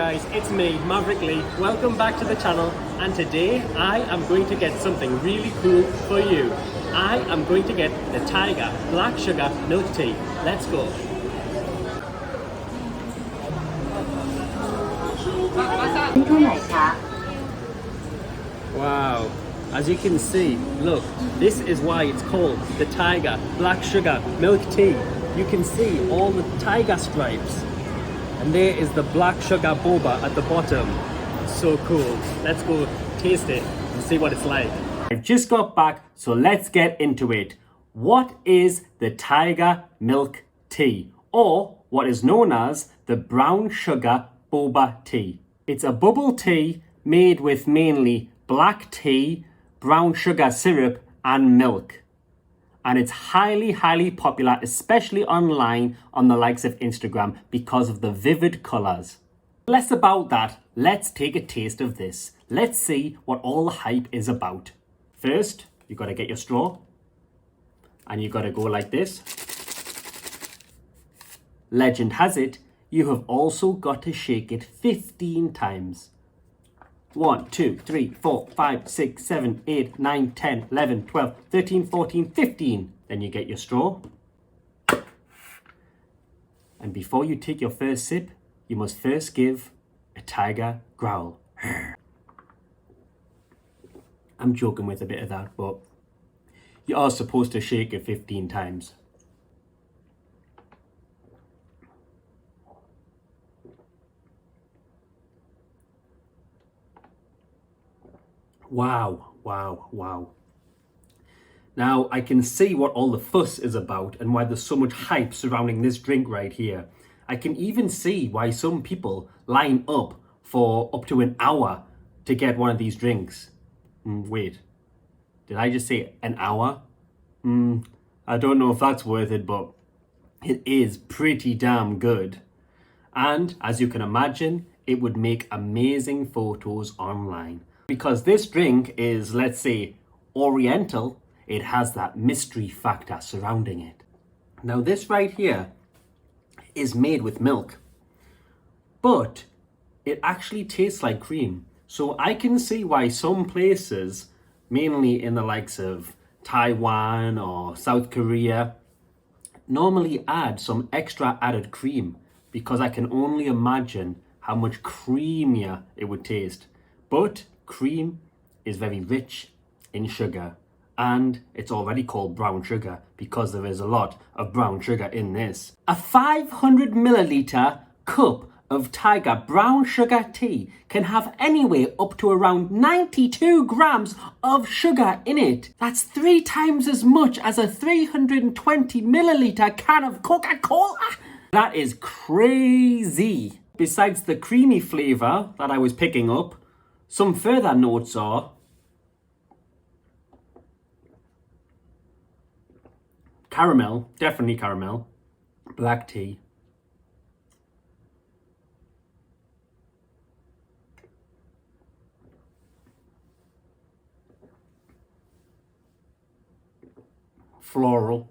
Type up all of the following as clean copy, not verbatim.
guys, it's me, Maverick Lee. Welcome back to the channel, and today I am going to get something really cool for you. I am going to get the Tiger Black Sugar Milk Tea. Let's go. Wow, as you can see, look, this is why it's called the Tiger Black Sugar Milk Tea. You can see all the tiger stripes. And there is the black sugar boba at the bottom. So cool. Let's go taste it and see what it's like. I've just got back, so let's get into it. What is the Tiger Milk Tea? Or what is known as the brown sugar boba tea. It's a bubble tea made with mainly black tea, brown sugar syrup and milk. And it's highly popular, especially online on the likes of Instagram because of the vivid colours. Less about that, let's take a taste of this. Let's see what all the hype is about. First, you've got to get your straw and you've got to go like this. Legend has it, you have also got to shake it 15 times. 1, 2, 3, 4, 5, 6, 7, 8, 9, 10, 11, 12, 13, 14, 15. Then you get your straw. And before you take your first sip, you must first give a tiger growl. I'm joking with a bit of that, but you are supposed to shake it 15 times. Wow. Now, I can see what all the fuss is about and why there's so much hype surrounding this drink right here. I can even see why some people line up for up to an hour to get one of these drinks. Wait, did I just say an hour? I don't know if that's worth it, but it is pretty damn good. And as you can imagine, it would make amazing photos online. Because this drink is, let's say, oriental, it has that mystery factor surrounding it. Now this right here is made with milk, but it actually tastes like cream. So I can see why some places, mainly in the likes of Taiwan or South Korea, normally add some extra added cream, because I can only imagine how much creamier it would taste. But cream is very rich in sugar, and it's already called brown sugar because there is a lot of brown sugar in this. A 500 milliliter cup of Tiger brown sugar tea can have anywhere up to around 92 grams of sugar in it. That's 3 times as much as a 320 milliliter can of Coca-Cola. That is crazy. Besides the creamy flavour that I was picking up, some further notes are caramel, definitely caramel, black tea, floral,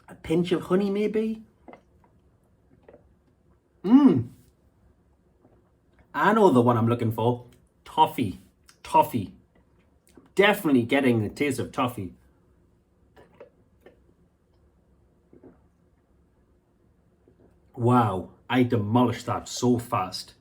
a pinch of honey maybe. I know the one I'm looking for. Toffee. Definitely getting the taste of toffee. Wow, I demolished that so fast.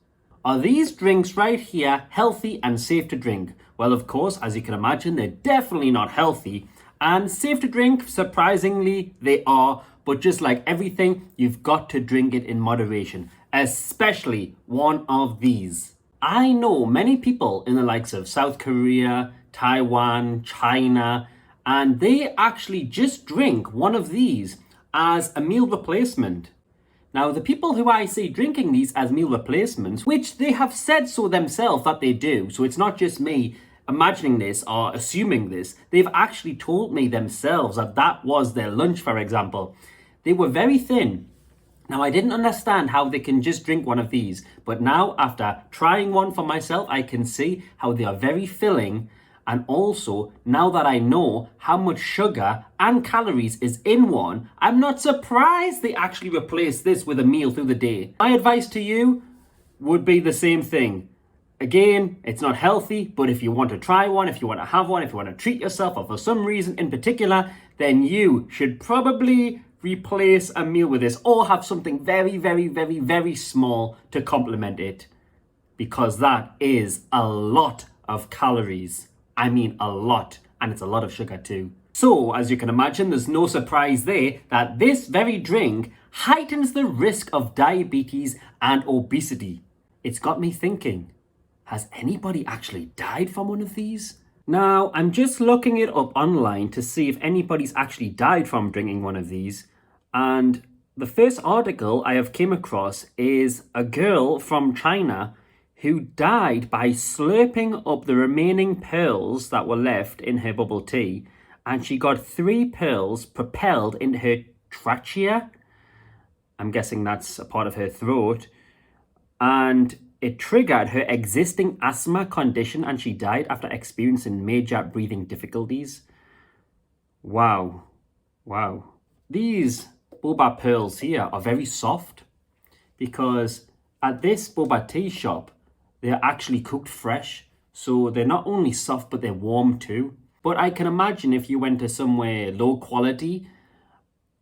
Are these drinks right here healthy and safe to drink? Well, of course, as you can imagine, they're definitely not healthy. And safe to drink, surprisingly, they are. But just like everything, you've got to drink it in moderation, especially one of these. I know many people in the likes of South Korea, Taiwan, China, and they actually just drink one of these as a meal replacement. Now, the people who I see drinking these as meal replacements, which they have said so themselves that they do, so it's not just me imagining this or assuming this, they've actually told me themselves that that was their lunch, for example. They were very thin. Now, I didn't understand how they can just drink one of these, but now after trying one for myself, I can see how they are very filling And also, now that I know how much sugar and calories is in one, I'm not surprised they actually replaced this with a meal through the day. My advice to you would be the same thing. Again, it's not healthy, but if you want to try one, if you want to have one, if you want to treat yourself, or for some reason in particular, then you should probably replace a meal with this or have something very, very, very, very small to complement it. Because that is a lot of calories. I mean a lot, and it's a lot of sugar too. So, as you can imagine, there's no surprise there that this very drink heightens the risk of diabetes and obesity. It's got me thinking, has anybody actually died from one of these? Now, I'm just looking it up online to see if anybody's actually died from drinking one of these. And the first article I have came across is a girl from China who died by slurping up the remaining pearls that were left in her bubble tea. And she got 3 pearls propelled into her trachea. I'm guessing that's a part of her throat. And it triggered her existing asthma condition and she died after experiencing major breathing difficulties. Wow. Wow. These boba pearls here are very soft because at this boba tea shop, they're actually cooked fresh. So they're not only soft, but they're warm too. But I can imagine if you went to somewhere low quality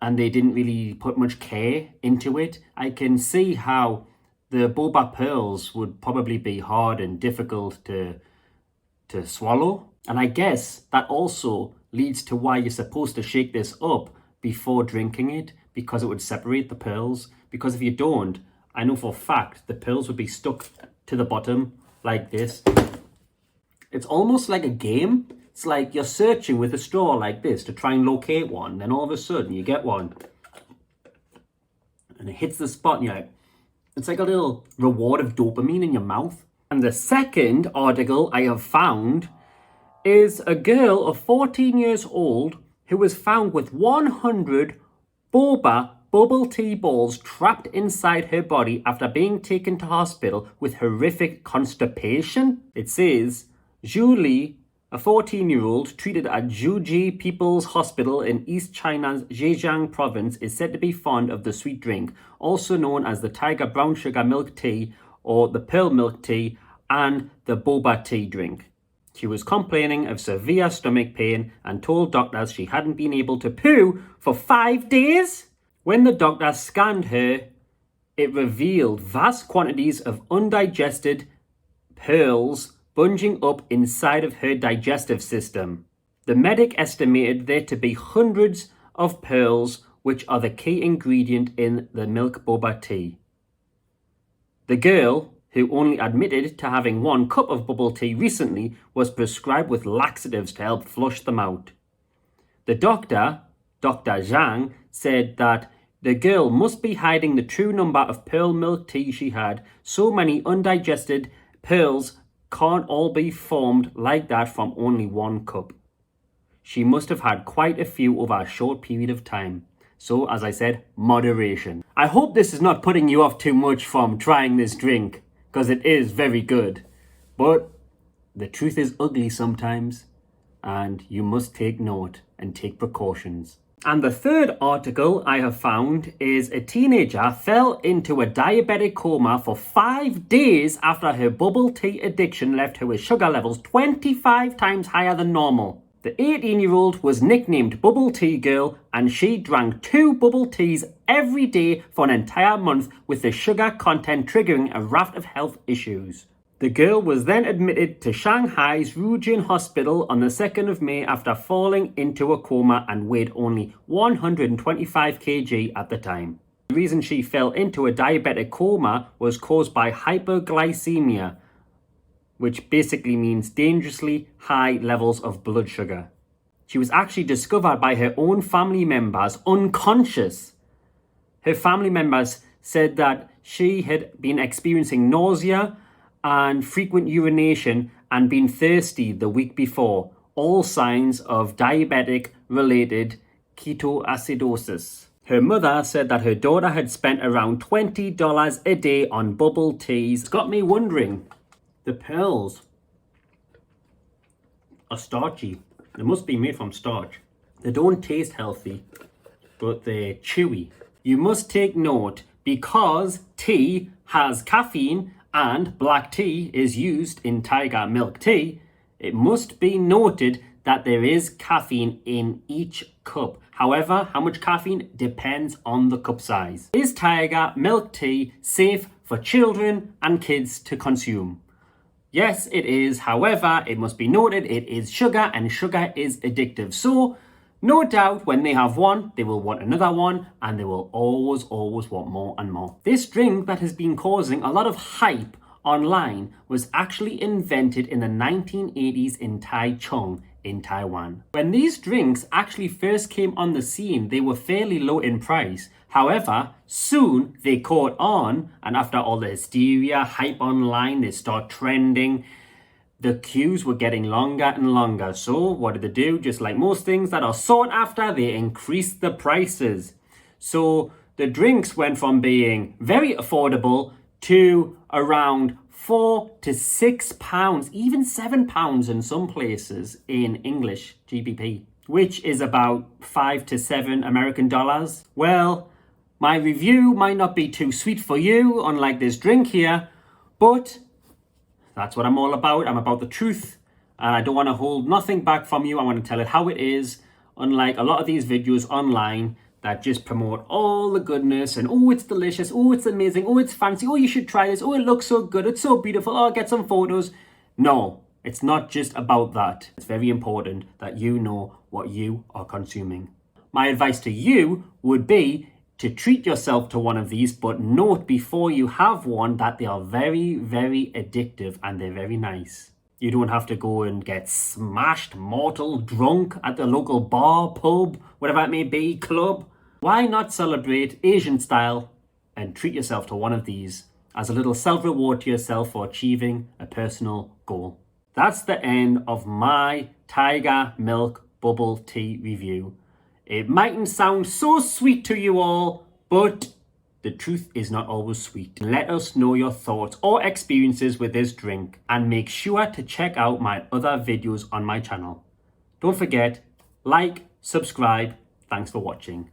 and they didn't really put much care into it, I can see how the boba pearls would probably be hard and difficult to swallow. And I guess that also leads to why you're supposed to shake this up before drinking it, because it would separate the pearls. Because if you don't, I know for a fact the pearls would be stuck to the bottom like this. It's almost like a game. It's like you're searching with a straw like this to try and locate one, then all of a sudden you get one and it hits the spot and you're like, it's like a little reward of dopamine in your mouth. And the second article I have found is a girl of 14 years old who was found with 100 boba bubble tea balls trapped inside her body after being taken to hospital with horrific constipation. It says, Julie, a 14-year-old treated at Zhuji People's Hospital in East China's Zhejiang province, is said to be fond of the sweet drink, also known as the tiger brown sugar milk tea or the pearl milk tea and the boba tea drink. She was complaining of severe stomach pain and told doctors she hadn't been able to poo for 5 days. When the doctor scanned her, it revealed vast quantities of undigested pearls bunging up inside of her digestive system. The medic estimated there to be hundreds of pearls, which are the key ingredient in the milk boba tea. The girl, who only admitted to having 1 cup of bubble tea recently, was prescribed with laxatives to help flush them out. The doctor, Dr. Zhang, said that the girl must be hiding the true number of pearl milk tea she had. So many undigested pearls can't all be formed like that from only 1 cup. She must have had quite a few over a short period of time. So, as I said, moderation. I hope this is not putting you off too much from trying this drink, because it is very good. But the truth is ugly sometimes, and you must take note and take precautions. And the third article I have found is a teenager fell into a diabetic coma for 5 days after her bubble tea addiction left her with sugar levels 25 times higher than normal. The 18-year-old was nicknamed Bubble Tea Girl, and she drank 2 bubble teas every day for an entire month, with the sugar content triggering a raft of health issues. The girl was then admitted to Shanghai's Rujin Hospital on the 2nd of May after falling into a coma and weighed only 125 kg at the time. The reason she fell into a diabetic coma was caused by hyperglycemia, which basically means dangerously high levels of blood sugar. She was actually discovered by her own family members unconscious. Her family members said that she had been experiencing nausea and frequent urination and been thirsty the week before, all signs of diabetic-related ketoacidosis. Her mother said that her daughter had spent around $20 a day on bubble teas. It's got me wondering, the pearls, are starchy. They must be made from starch. They don't taste healthy, but they're chewy. You must take note because tea has caffeine and black tea is used in Tiger milk tea. It must be noted that there is caffeine in each cup. However, how much caffeine depends on the cup size. Is Tiger milk tea safe for children and kids to consume? Yes, it is. However, it must be noted it is sugar and sugar is addictive. So, no doubt when they have one, they will want another one and they will always want more and more. This drink that has been causing a lot of hype online was actually invented in the 1980s in Taichung in Taiwan. When these drinks actually first came on the scene, they were fairly low in price. However, soon they caught on, and after all the hysteria, hype online, they start trending. The queues were getting longer and longer. So what did they do? Just like most things that are sought after, they increased the prices. So the drinks went from being very affordable to around £4 to £6, even £7 in some places in English GBP, which is about $5 to $7 American dollars. Well, my review might not be too sweet for you, unlike this drink here, but that's what I'm all about. I'm about the truth, and I don't want to hold nothing back from you. I want to tell it how it is, unlike a lot of these videos online that just promote all the goodness and, oh, it's delicious, oh, it's amazing, oh, it's fancy, oh, you should try this, oh, it looks so good, it's so beautiful, oh, get some photos. No, it's not just about that. It's very important that you know what you are consuming. My advice to you would be to treat yourself to one of these, but note before you have one that they are very addictive and they're very nice. You don't have to go and get smashed, mortal, drunk at the local bar, pub, whatever it may be, club. Why not celebrate Asian style and treat yourself to one of these as a little self-reward to yourself for achieving a personal goal? That's the end of my Tiger Milk Bubble Tea review. It mightn't sound so sweet to you all, but the truth is not always sweet. Let us know your thoughts or experiences with this drink, and make sure to check out my other videos on my channel. Don't forget, like, subscribe. Thanks for watching.